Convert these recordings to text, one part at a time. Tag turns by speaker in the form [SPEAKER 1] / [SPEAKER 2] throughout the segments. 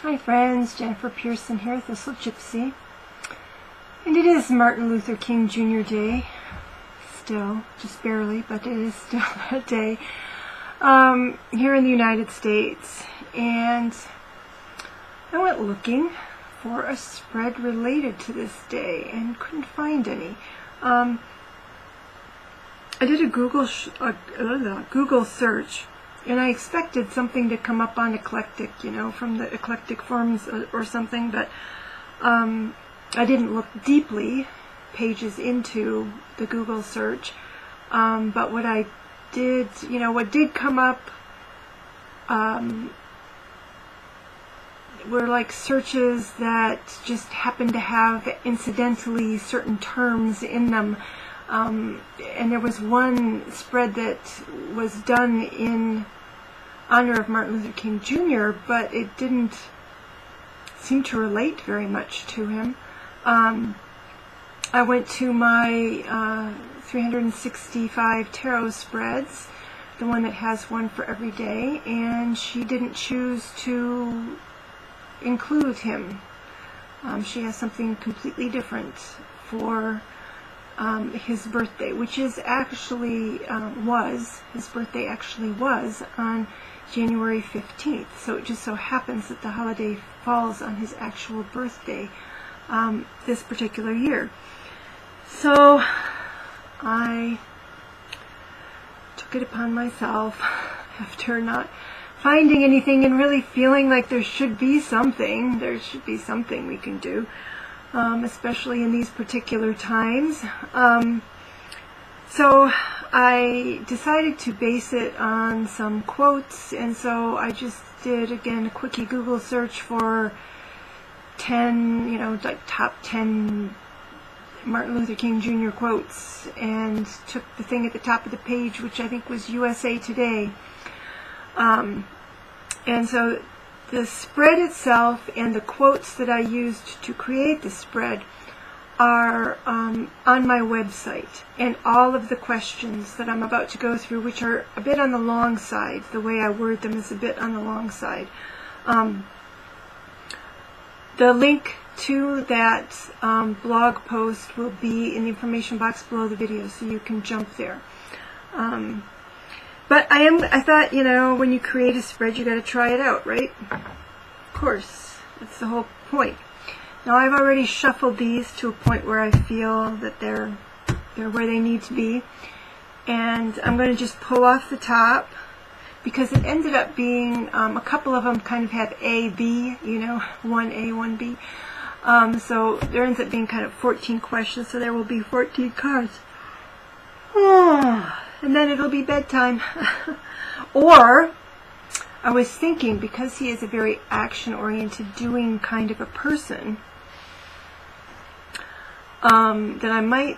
[SPEAKER 1] Hi friends, Jennifer Pearson here, Thistle Gypsy. And it is Martin Luther King Jr. Day. Still, just barely, but it is still that day. Here in the United States. And I went looking for a spread related to this day and couldn't find any. I did a Google search, and I expected something to come up on eclectic, from the eclectic forums or something, but I didn't look deeply pages into the Google search. But what I did, what did come up were like searches that just happened to have incidentally certain terms in them. And there was one spread that was done in honor of Martin Luther King Jr., but it didn't seem to relate very much to him. I went to my 365 tarot spreads, the one that has one for every day, and she didn't choose to include him. She has something completely different for his birthday, which is actually his birthday actually was on January 15th. So it just so happens that the holiday falls on his actual birthday this particular year. So I took it upon myself, after not finding anything and really feeling like there should be something we can do. Especially in these particular times. So I decided to base it on some quotes, and so I just did, again, a quickie Google search for 10, like top 10 Martin Luther King Jr. quotes, and took the thing at the top of the page, which I think was USA Today. And so the spread itself and the quotes that I used to create the spread are on my website, and all of the questions that I'm about to go through, which are a bit on the long side, the way I word them is a bit on the long side. The link to that blog post will be in the information box below the video, so you can jump there. But I thought, when you create a spread, you got to try it out, right? Of course, that's the whole point. Now, I've already shuffled these to a point where I feel that they're where they need to be, and I'm going to just pull off the top, because it ended up being a couple of them kind of have A, B, 1A, 1B. So there ends up being kind of 14 questions, so there will be 14 cards. And then it'll be bedtime. Or, I was thinking, because he is a very action-oriented, doing kind of a person, that I might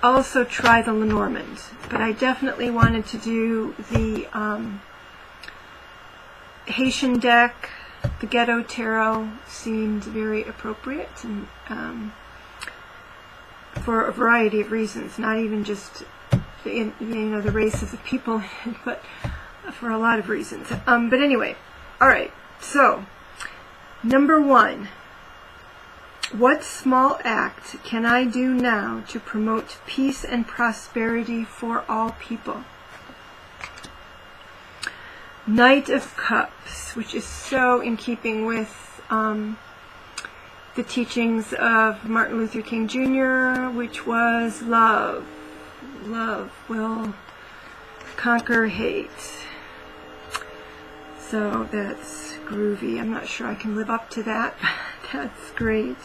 [SPEAKER 1] also try the Lenormand. But I definitely wanted to do the Haitian deck. The Ghetto Tarot seemed very appropriate, and for a variety of reasons, not even just the races of people, but for a lot of reasons. But anyway, all right. So, number 1. What small act can I do now to promote peace and prosperity for all people? Knight of Cups, which is so in keeping with the teachings of Martin Luther King Jr., which was love. Love will conquer hate. So that's groovy. I'm not sure I can live up to that. That's great.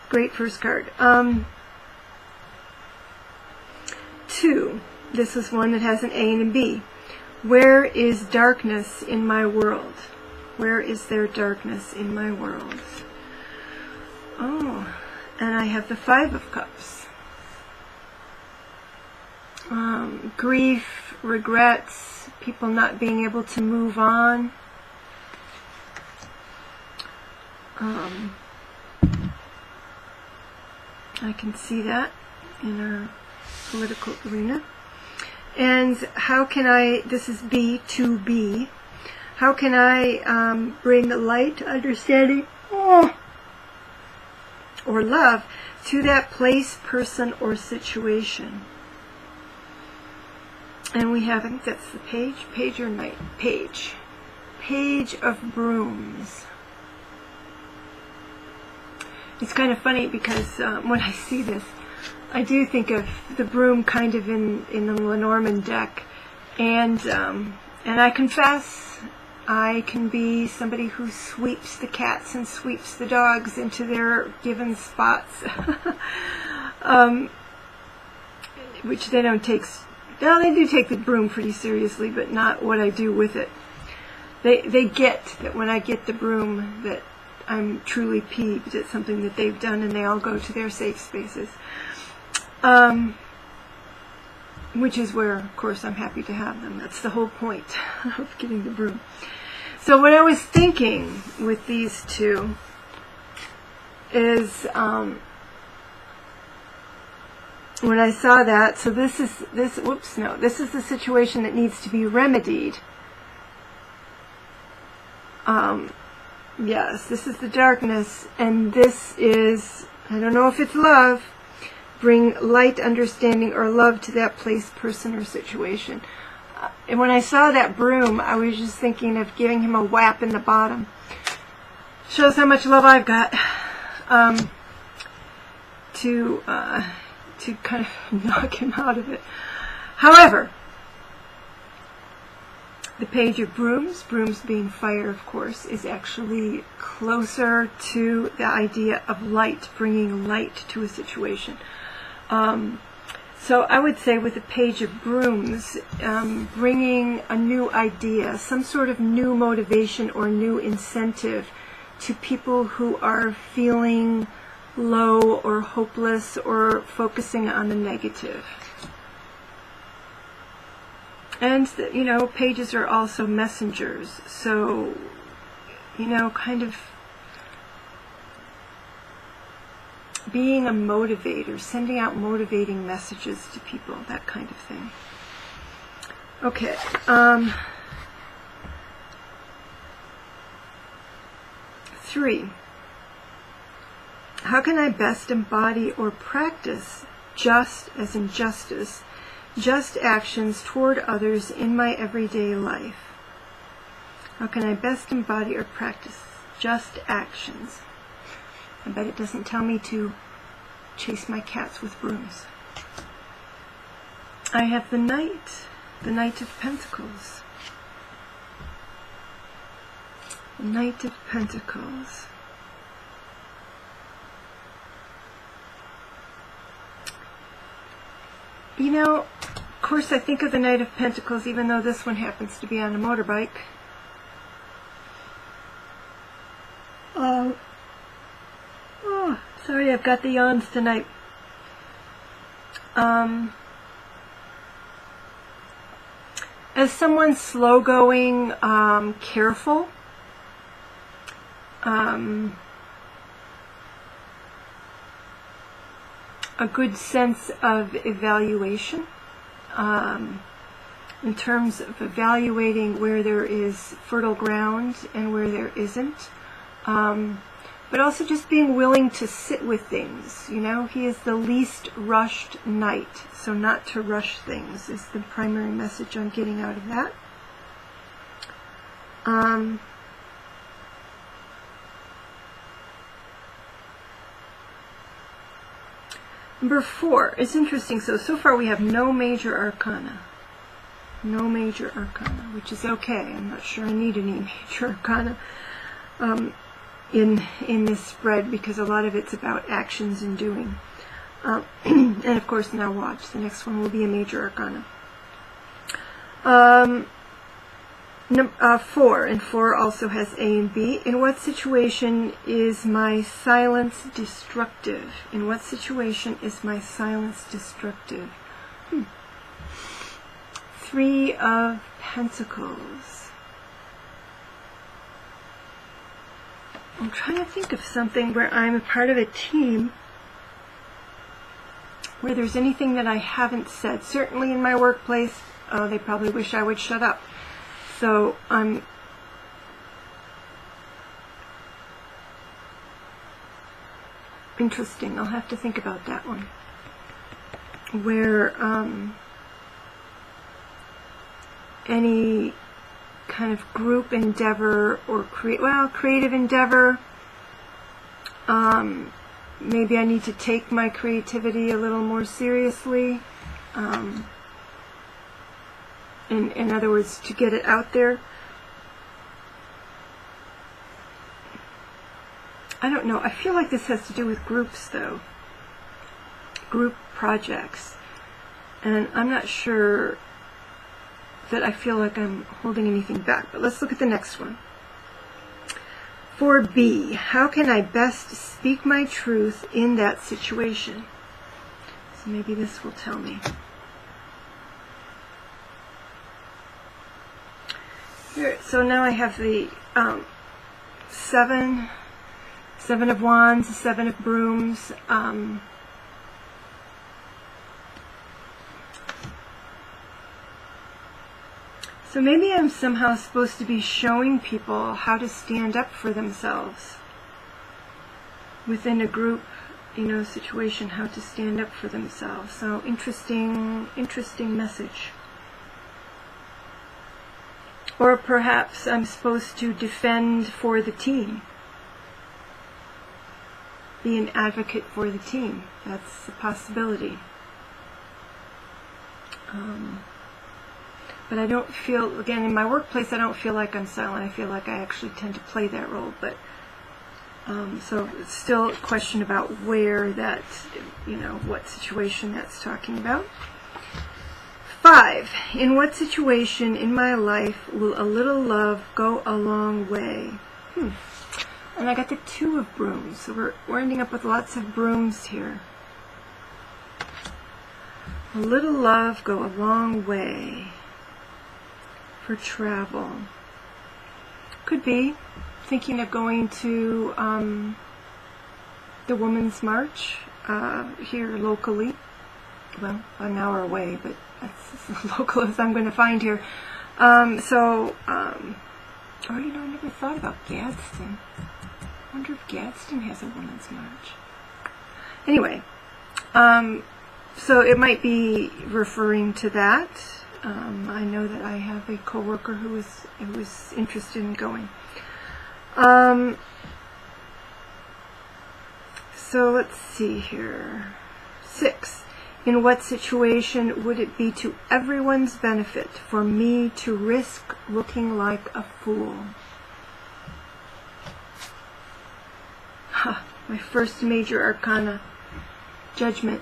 [SPEAKER 1] Great first card. 2. This is one that has an A and a B. Where is darkness in my world? Where is there darkness in my world? Oh, and I have the 5 of Cups. Grief, regrets, people not being able to move on. I can see that in our political arena. And how can I, this is B, 2B, How can I bring light, understanding, or love to that place, person, or situation? And we have, I think that's the page or night? Page of Brooms. It's kind of funny because when I see this, I do think of the broom kind of in the Lenormand deck, and I confess I can be somebody who sweeps the cats and sweeps the dogs into their given spots, which they don't take. Well, they do take the broom pretty seriously, but not what I do with it. They get that when I get the broom that I'm truly peeved at something that they've done, and they all go to their safe spaces. Which is where, of course, I'm happy to have them. That's the whole point of getting the broom. So what I was thinking with these two is, when I saw that, so this is the situation that needs to be remedied. Yes, this is the darkness, and this is, I don't know if it's love. Bring light, understanding, or love to that place, person, or situation. And when I saw that broom, I was just thinking of giving him a whap in the bottom. Shows how much love I've got to kind of knock him out of it. However, the Page of Brooms, brooms being fire, of course, is actually closer to the idea of light, bringing light to a situation. So I would say with the Page of Brooms, bringing a new idea, some sort of new motivation or new incentive to people who are feeling low or hopeless or focusing on the negative. And, pages are also messengers, so, kind of being a motivator, sending out motivating messages to people, that kind of thing. Okay. 3. How can I best embody or practice just as in justice, just actions toward others in my everyday life? How can I best embody or practice just actions? I bet it doesn't tell me to chase my cats with brooms. I have the Knight of Pentacles. The Knight of Pentacles. Of course I think of the Knight of Pentacles, even though this one happens to be on a motorbike. Sorry, I've got the yawns tonight. As someone slow-going, careful, a good sense of evaluation, in terms of evaluating where there is fertile ground and where there isn't, but also just being willing to sit with things. He is the least rushed knight, so not to rush things is the primary message I'm getting out of that. Number 4, it's interesting. So far we have no major arcana. No major arcana, which is okay. I'm not sure I need any major arcana in this spread, because a lot of it's about actions and doing. And of course, now watch. The next one will be a major arcana. 4, and 4 also has A and B. In what situation is my silence destructive? In what situation is my silence destructive? 3 of Pentacles. I'm trying to think of something where I'm a part of a team where there's anything that I haven't said. Certainly in my workplace, they probably wish I would shut up. So I'm Interesting. I'll have to think about that one. Where any kind of group endeavor or creative endeavor, maybe I need to take my creativity a little more seriously. In other words, to get it out there. I don't know. I feel like this has to do with groups, though. Group projects. And I'm not sure that I feel like I'm holding anything back. But let's look at the next one. For B, how can I best speak my truth in that situation? So maybe this will tell me. Here, so now I have the Seven of Wands, the Seven of Brooms. So maybe I'm somehow supposed to be showing people how to stand up for themselves within a group, situation, how to stand up for themselves. So interesting message. Or perhaps I'm supposed to defend for the team. Be an advocate for the team. That's a possibility. But I don't feel, again, in my workplace, I don't feel like I'm silent. I feel like I actually tend to play that role. But so it's still a question about where that, what situation that's talking about. 5. In what situation in my life will a little love go a long way? And I got the 2 of Brooms, so we're ending up with lots of brooms here. A little love go a long way for travel. Could be thinking of going to the Women's March here locally. Well, an hour away, but that's as local as I'm going to find here. I never thought about Gadsden. I wonder if Gadsden has a Women's March. Anyway, so it might be referring to that. I know that I have a coworker who was interested in going. So let's see here. 6. In what situation would it be to everyone's benefit for me to risk looking like a fool? My first major arcana. Judgment.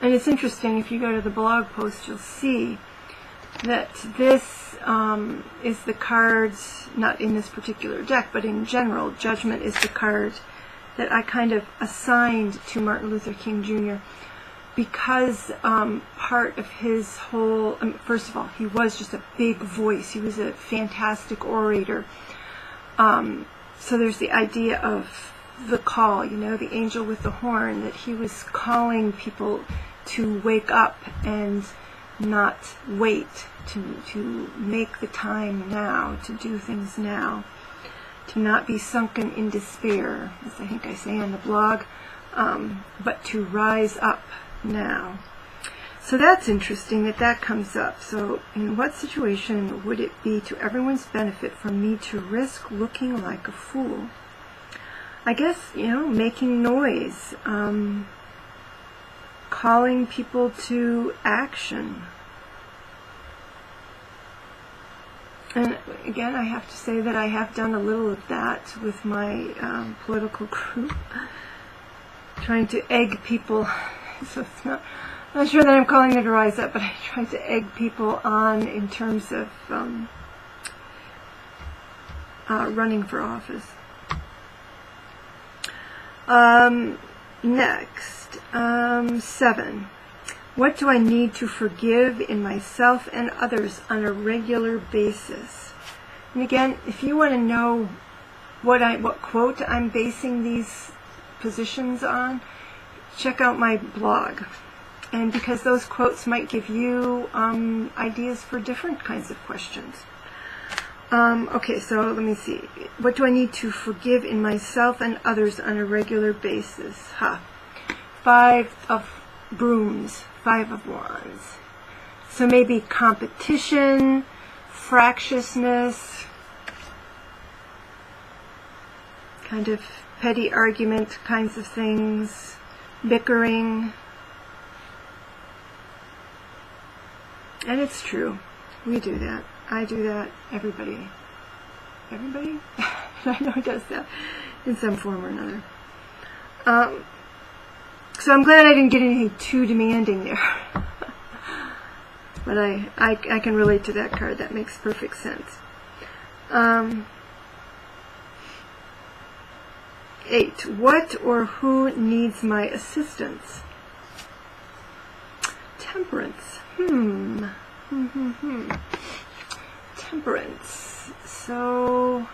[SPEAKER 1] And it's interesting, if you go to the blog post, you'll see that this is the cards, not in this particular deck, but in general, Judgment is the card that I kind of assigned to Martin Luther King Jr. because part of his whole, first of all, he was just a big voice. He was a fantastic orator. So there's the idea of the call, the angel with the horn, that he was calling people to wake up and not wait, to make the time now, to do things now, to not be sunken in despair, as I think I say on the blog, but to rise up now. So that's interesting that comes up. So in what situation would it be to everyone's benefit for me to risk looking like a fool? I guess, making noise, calling people to action. And again, I have to say that I have done a little of that with my political group, trying to egg people. So it's not sure that I'm calling them to rise up, but I try to egg people on in terms of running for office. Next, 7. What do I need to forgive in myself and others on a regular basis? And again, if you want to know what quote I'm basing these positions on, check out my blog. And because those quotes might give you ideas for different kinds of questions. Okay, so let me see. What do I need to forgive in myself and others on a regular basis? 5 of brooms, 5 of wands. So maybe competition, fractiousness, kind of petty argument kinds of things, bickering. And it's true. We do that. I do that. Everybody. Everybody? I know does that in some form or another. So I'm glad I didn't get anything too demanding there. But I can relate to that card. That makes perfect sense. 8. What or who needs my assistance? Temperance. Temperance. So,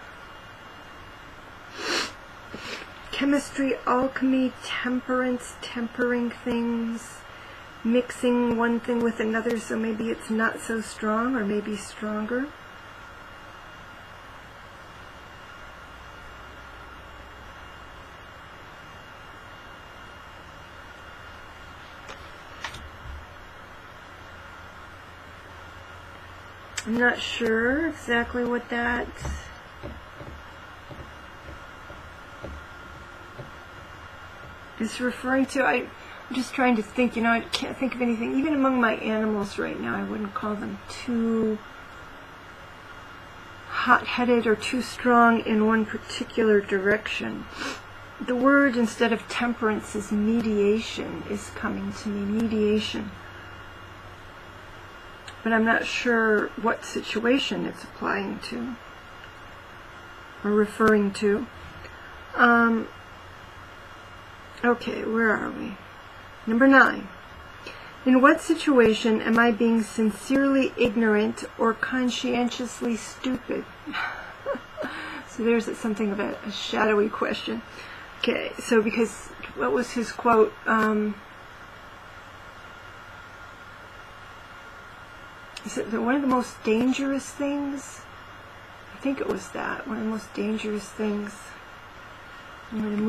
[SPEAKER 1] chemistry, alchemy, temperance, tempering things, mixing one thing with another so maybe it's not so strong or maybe stronger. I'm not sure exactly what that is referring to. I'm just trying to think, I can't think of anything. Even among my animals right now, I wouldn't call them too hot-headed or too strong in one particular direction. The word instead of temperance is mediation is coming to me, mediation. But I'm not sure what situation it's applying to or referring to. Okay, where are we? Number 9. In what situation am I being sincerely ignorant or conscientiously stupid? So there's something of a shadowy question. Okay, so because, what was his quote? Is it one of the most dangerous things? I think it was that. One of the most dangerous things. I'm going to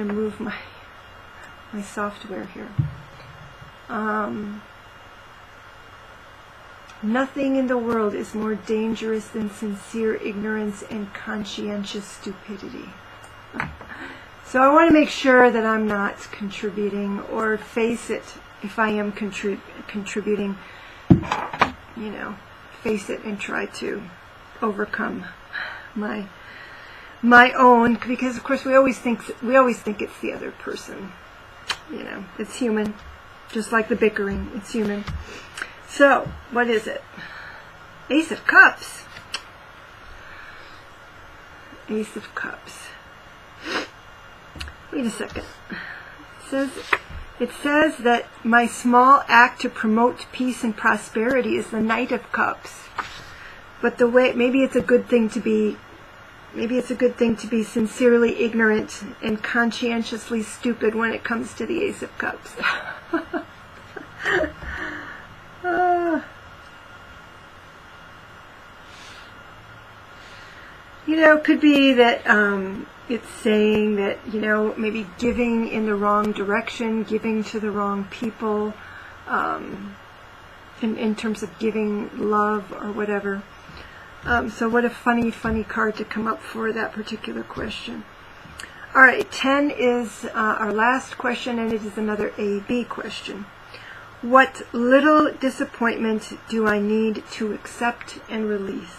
[SPEAKER 1] move my software here. Nothing in the world is more dangerous than sincere ignorance and conscientious stupidity. So I want to make sure that I'm not contributing, or face it, if I am contributing, face it and try to overcome my own, because of course we always think it's the other person. It's human, just like the bickering. It's human. So what is it? Ace of Cups. Ace of Cups. Wait a second. It says that my small act to promote peace and prosperity is the Knight of Cups. But maybe it's a good thing to be sincerely ignorant and conscientiously stupid when it comes to the Ace of Cups. Could be that it's saying that, maybe giving in the wrong direction, giving to the wrong people, in terms of giving love or whatever. So what a funny card to come up for that particular question. All right, 10 is our last question, and it is another A-B question. What little disappointment do I need to accept and release?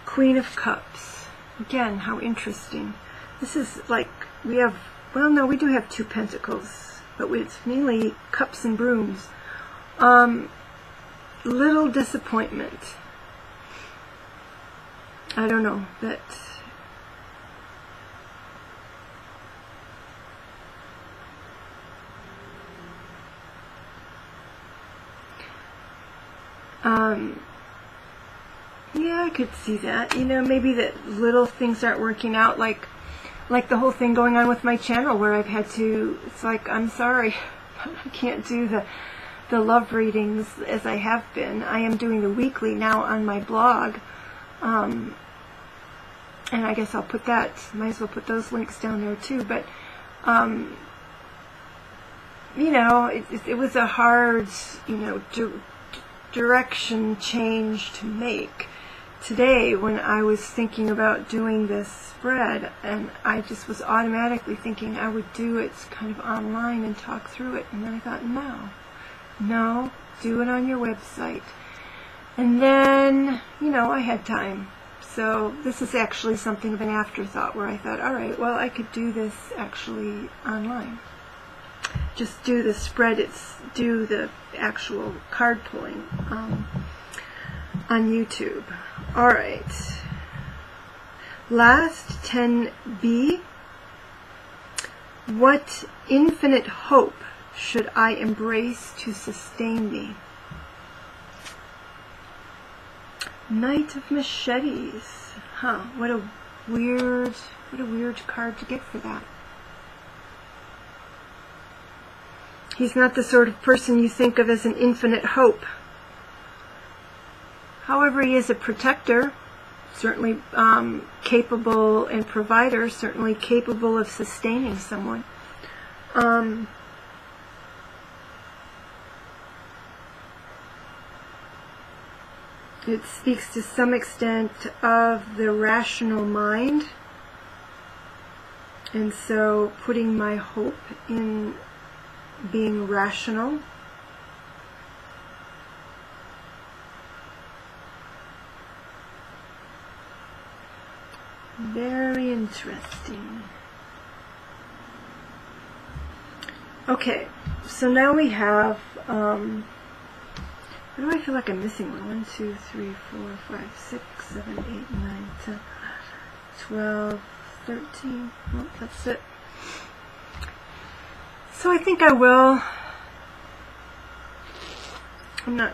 [SPEAKER 1] Queen of Cups. Again, how interesting. This is like, we do have 2 pentacles, but it's mainly cups and brooms. Little disappointment. I don't know, that yeah, I could see that. Maybe that little things aren't working out, like the whole thing going on with my channel, where I've had to, it's like, I'm sorry, I can't do the love readings as I have been. I am doing the weekly now on my blog. And I guess I'll put that, might as well put those links down there too. But, you know, it was a hard, you know, direction change to make. Today, when I was thinking about doing this spread, and I just was automatically thinking I would do it kind of online and talk through it. And then I thought, no, do it on your website. And then, you know, I had time. So this is actually something of an afterthought where I thought, all right, well, I could do this actually online. Just do the spread, do the actual card pulling on YouTube. All right. Last 10B. What infinite hope should I embrace to sustain me? Knight of Machetes. Huh, what a weird card to get for that. He's not the sort of person you think of as an infinite hope. However, he is a protector, certainly capable, and provider, certainly capable of sustaining someone. It speaks to some extent of the rational mind, and so putting my hope in being rational. Very interesting. Okay, so now we have, why do I feel like I'm missing one? 1, 2, 3, 4, 5, 6, 7, 8, 9, 10, 12, 13. Well, that's it. So I think I will. I'm not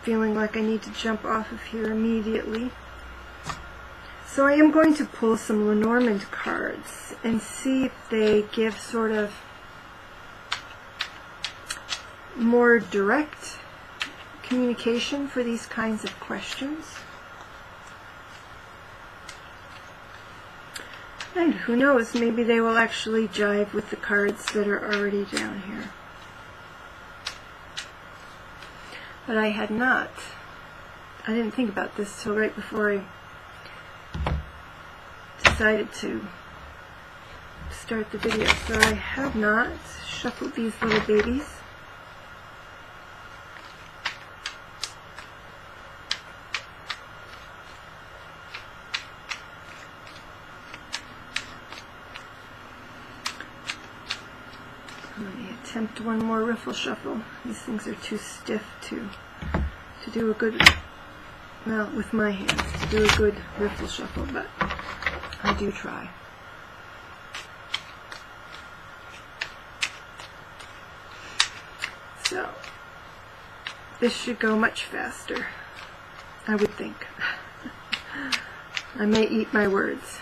[SPEAKER 1] feeling like I need to jump off of here immediately. So I am going to pull some Lenormand cards and see if they give sort of more direct communication for these kinds of questions. And who knows, maybe they will actually jive with the cards that are already down here. But I had not. I didn't think about this till right before I decided to start the video. So I have not shuffled these little babies. Let me attempt one more riffle shuffle. These things are too stiff to do a good, well, with my hands, to do a good riffle shuffle, but I do try. So, this should go much faster, I would think. I may eat my words.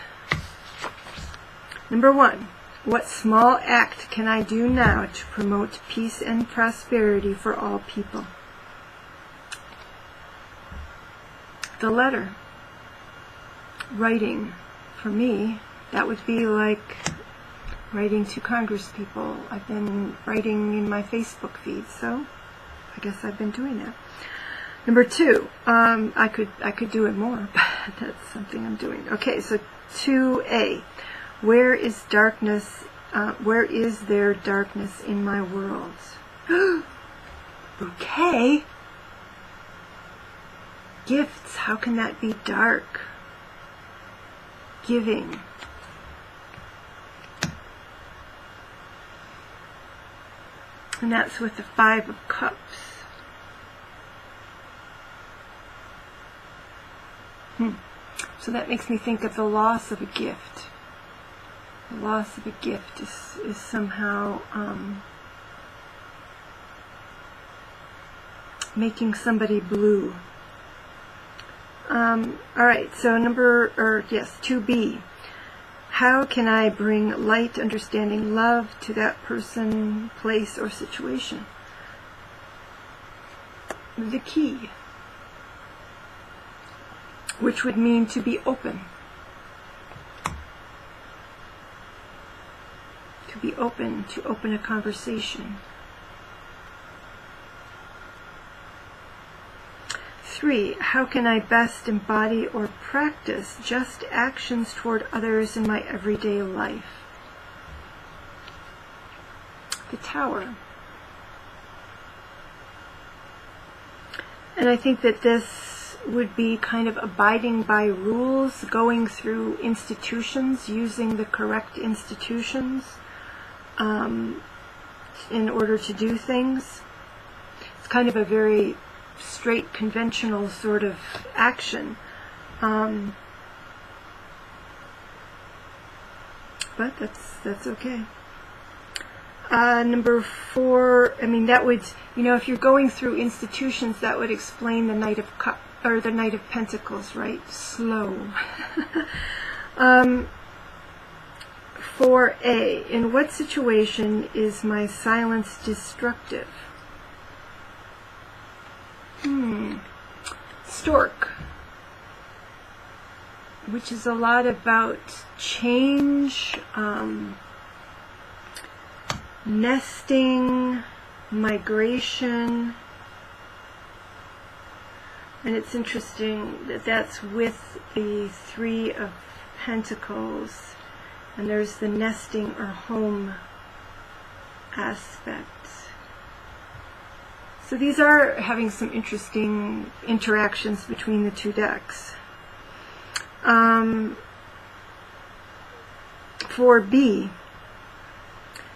[SPEAKER 1] Number 1. What small act can I do now to promote peace and prosperity for all people? The letter. Writing. For me, that would be like writing to Congress people. I've been writing in my Facebook feed, so I guess I've been doing that. Number 2, I could do it more, but that's something I'm doing. Okay, so 2A. Where is darkness? Where is there darkness in my world? Bouquet? Gifts, how can that be dark? Giving. And that's with the 5 of Cups. So that makes me think of the loss of a gift. The loss of a gift is somehow making somebody blue. Alright, so 2B. How can I bring light, understanding, love to that person, place, or situation? the key, which would mean to be open. To be open, to open a conversation. 3, how can I best embody or practice just actions toward others in my everyday life? The Tower. And I think that this would be kind of abiding by rules, going through institutions, using the correct institutions in order to do things. It's kind of a very straight, conventional sort of action. But that's okay. Number 4, I mean, that would, if you're going through institutions, that would explain the Knight of the Knight of Pentacles, right? Slow. 4a, in what situation is my silence destructive? Stork, which is a lot about change, nesting, migration. And it's interesting that that's with the 3 of Pentacles, and there's the nesting or home aspect. So these are having some interesting interactions between the 2 decks. 4b,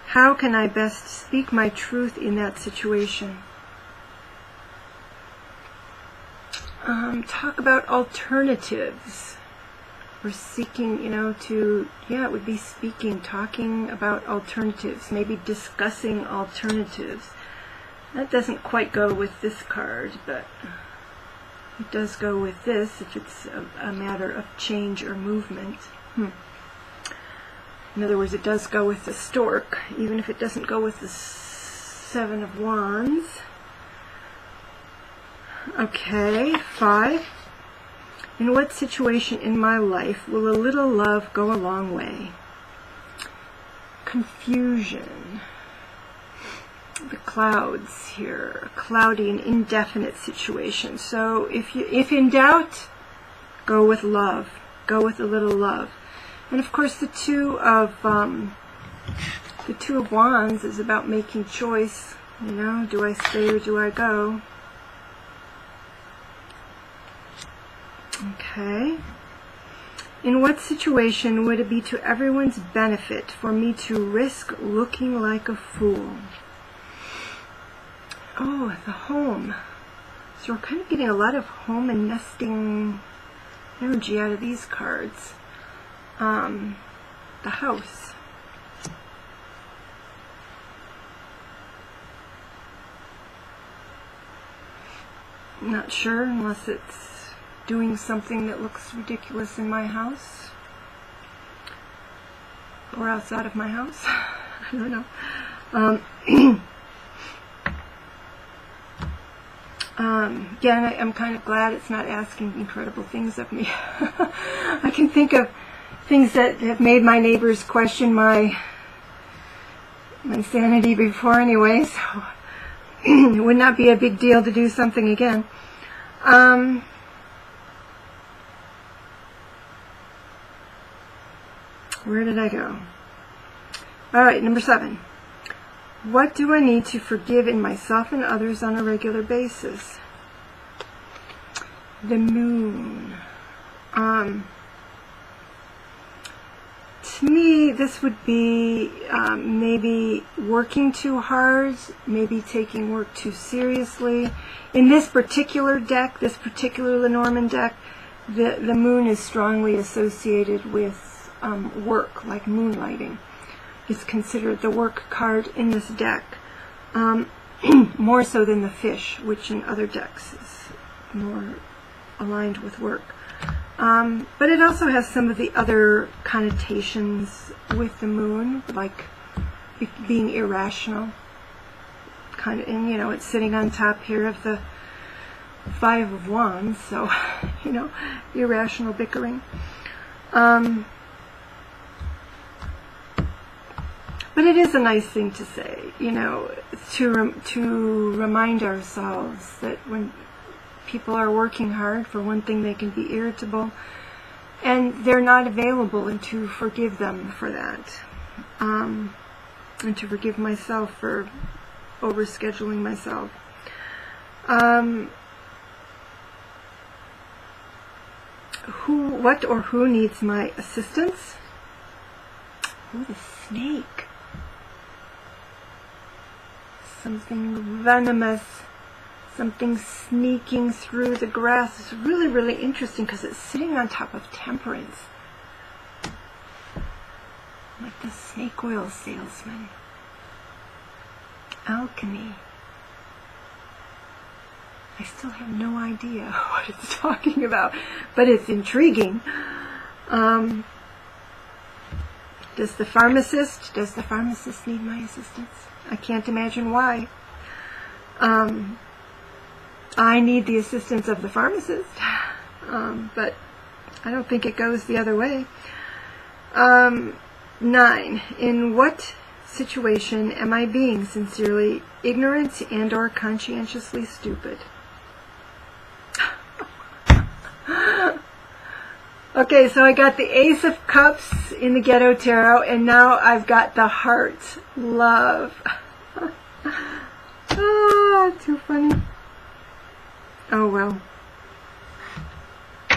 [SPEAKER 1] how can I best speak my truth in that situation? Talk about alternatives. We're seeking, it would be speaking, talking about alternatives, maybe discussing alternatives. That doesn't quite go with this card, but it does go with this if it's a matter of change or movement. In other words, it does go with the Stork, even if it doesn't go with the 7 of Wands. Okay, 5. In what situation in my life will a little love go a long way? Confusion. The clouds here, a cloudy and indefinite situation. So if in doubt, go with love. Go with a little love. And of course, the 2 of Wands is about making choice. Do I stay or do I go? Okay. In what situation would it be to everyone's benefit for me to risk looking like a fool? Oh, the home. So we're kind of getting a lot of home and nesting energy out of these cards. The house. I'm not sure, unless it's doing something that looks ridiculous in my house or outside of my house. I don't know. Yeah, I'm kind of glad it's not asking incredible things of me. I can think of things that have made my neighbors question my sanity before anyway, so it would not be a big deal to do something again. Where did I go? Alright, number 7. What do I need to forgive in myself and others on a regular basis? The Moon. To me, this would be maybe working too hard, maybe taking work too seriously. In this particular deck, this particular Lenormand deck, the Moon is strongly associated with work, like moonlighting. It's considered the work card in this deck, more so than the Fish, which in other decks is more aligned with work. But it also has some of the other connotations with the Moon, like being irrational. And it's sitting on top here of the Five of Wands, so, irrational bickering. But it is a nice thing to say, to remind ourselves that when people are working hard, for one thing, they can be irritable, and they're not available, and to forgive them for that. And to forgive myself for overscheduling myself. What or who needs my assistance? Ooh, the snake. Something venomous, something sneaking through the grass. It's really, really interesting because it's sitting on top of Temperance. Like the snake oil salesman. Alchemy. I still have no idea what it's talking about, but it's intriguing. Does the pharmacist need my assistance? I can't imagine why. I need the assistance of the pharmacist, but I don't think it goes the other way. 9. In what situation am I being sincerely ignorant and or conscientiously stupid? Okay, so I got the Ace of Cups in the Ghetto Tarot, and now I've got the Heart, Love. Too funny. Oh well.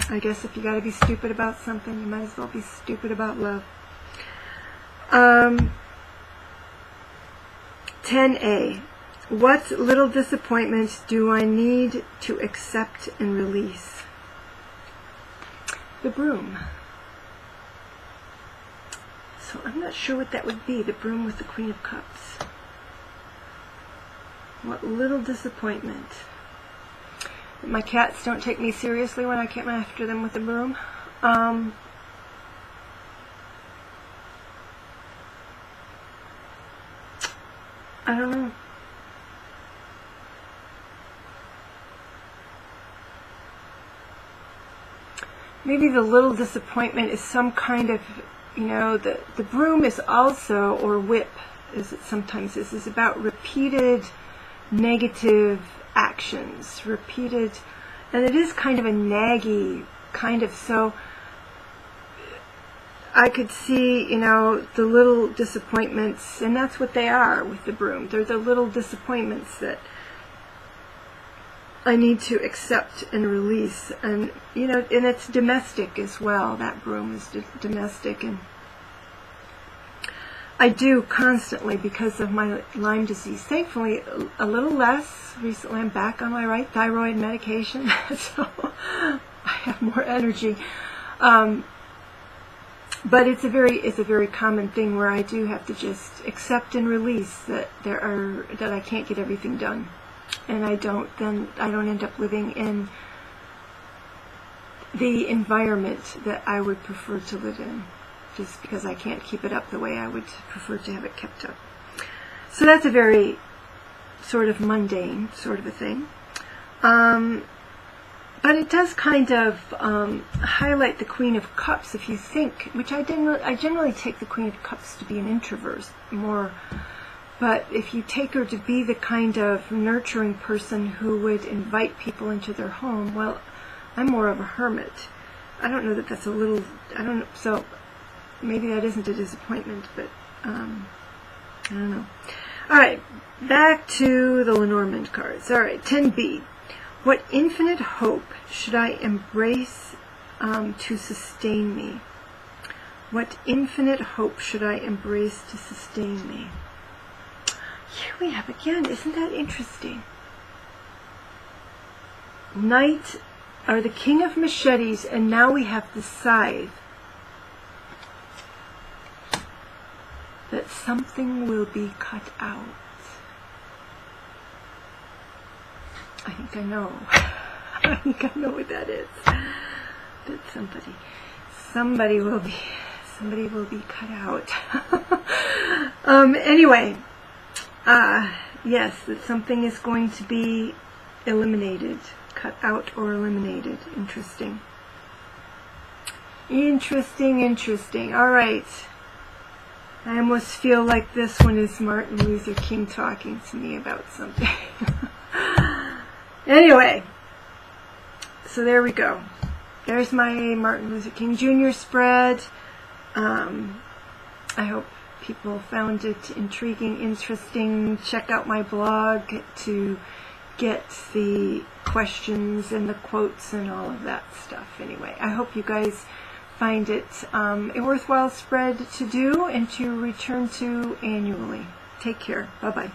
[SPEAKER 1] I guess if you gotta be stupid about something, you might as well be stupid about love. 10A. What little disappointments do I need to accept and release? The Broom. So I'm not sure what that would be, the Broom with the Queen of Cups. What little disappointment. My cats don't take me seriously when I come after them with the broom. I don't know. Maybe the little disappointment is some kind of, the broom is also, or whip, as it sometimes is about repeated negative actions, repeated, and it is kind of a naggy kind of, so I could see, the little disappointments, and that's what they are with the broom. They're the little disappointments that I need to accept and release, and and it's domestic as well. That broom is domestic, and I do constantly, because of my Lyme disease. Thankfully, a little less. Recently, I'm back on my right thyroid medication, so I have more energy. But it's a very common thing where I do have to just accept and release that I can't get everything done. And I don't end up living in the environment that I would prefer to live in, just because I can't keep it up the way I would prefer to have it kept up. So that's a very sort of mundane sort of a thing. But it does kind of highlight the Queen of Cups, if you think, which I generally take the Queen of Cups to be an introvert more. But if you take her to be the kind of nurturing person who would invite people into their home, well, I'm more of a hermit. I don't know that that's a little, so maybe that isn't a disappointment, but I don't know. All right, back to the Lenormand cards. All right, 10B. What infinite hope should I embrace to sustain me? What infinite hope should I embrace to sustain me? Here we have again, isn't that interesting? Knight, or the King of Machetes, and now we have the Scythe. That something will be cut out. I think I know. I think I know what that is. That somebody will be cut out. Anyway, yes, that something is going to be eliminated, cut out or eliminated. Interesting. Interesting, interesting. All right. I almost feel like this one is Martin Luther King talking to me about something. Anyway, so there we go. There's my Martin Luther King Jr. spread. I hope people found it intriguing, interesting. Check out my blog to get the questions and the quotes and all of that stuff. Anyway, I hope you guys find it a worthwhile spread to do and to return to annually. Take care. Bye-bye.